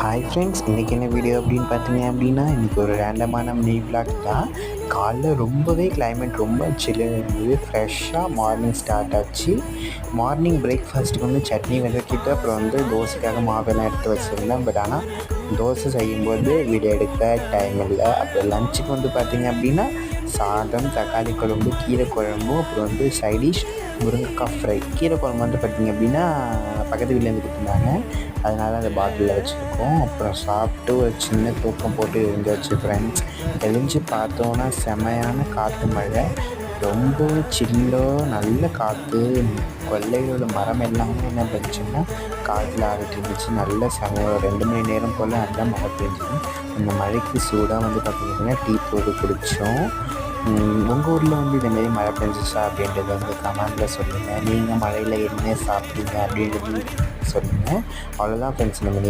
Hi friends, இன்றைக்கி என்ன video அப்படின்னு பார்த்தீங்க அப்படின்னா, இன்றைக்கி ஒரு ரேண்டமான மினி விளாக் தான். காலைல ரொம்பவே கிளைமேட் ரொம்ப சில்லுன்னு இருந்தது. ஃப்ரெஷ்ஷாக மார்னிங் ஸ்டார்ட் ஆச்சு. மார்னிங் பிரேக்ஃபாஸ்ட்டுக்கு வந்து சட்னி வதக்கிட்டு அப்புறம் வந்து தோசைக்காக மாவெல்லாம் எடுத்து வச்சுருந்தேன். பட் ஆனால் தோசை செய்யும்போது வீடியோ எடுக்க டைம் இல்லை. அப்புறம் லஞ்சுக்கு வந்து பார்த்திங்க அப்படின்னா சாதம், தக்காளி குழம்பு, கீரை குழம்பு, அப்புறம் வந்து சைடிஷ் முருங்கைக்காய் ஃப்ரை. கீரை குழம்பு வந்து பார்த்திங்க அப்படின்னா பக்கத்து வீட்டிலேருந்து கொடுத்துருந்தாங்க, அதனால் அந்த பாட்டிலில் வச்சுருக்கோம். அப்புறம் சாப்பிட்டு ஒரு சின்ன தூக்கம் போட்டு எழுந்தாச்சு ஃப்ரெண்ட்ஸ். எழுந்து பார்த்தோன்னா செமையான காற்று மழை, ரொம்ப சில்லோ நல்ல காற்று. கொல்லையோட மரம் எல்லாமே என்ன பண்ணுச்சுன்னா காற்றில் ஆடிட்டு இருந்துச்சு. நல்ல செமையாக ஒரு 2 மணி நேரம் போல் நல்லா மழை பெஞ்சுது. அந்த மழைக்கு சூடாக வந்து பார்த்திங்கன்னா டீ போட்டு குடித்தோம். உங்கள் ஊரில் வந்து இதேமாரி மழை பெஞ்சிச்சா அப்படின்றத வந்து கமெண்டில் சொல்லுங்கள். நீங்கள் மழையில் என்ன சாப்பிட்டீங்க அப்படின்றது சொல்லுங்கள். அவ்வளோதான் ஃப்ரெண்ட்ஸ், நம்ம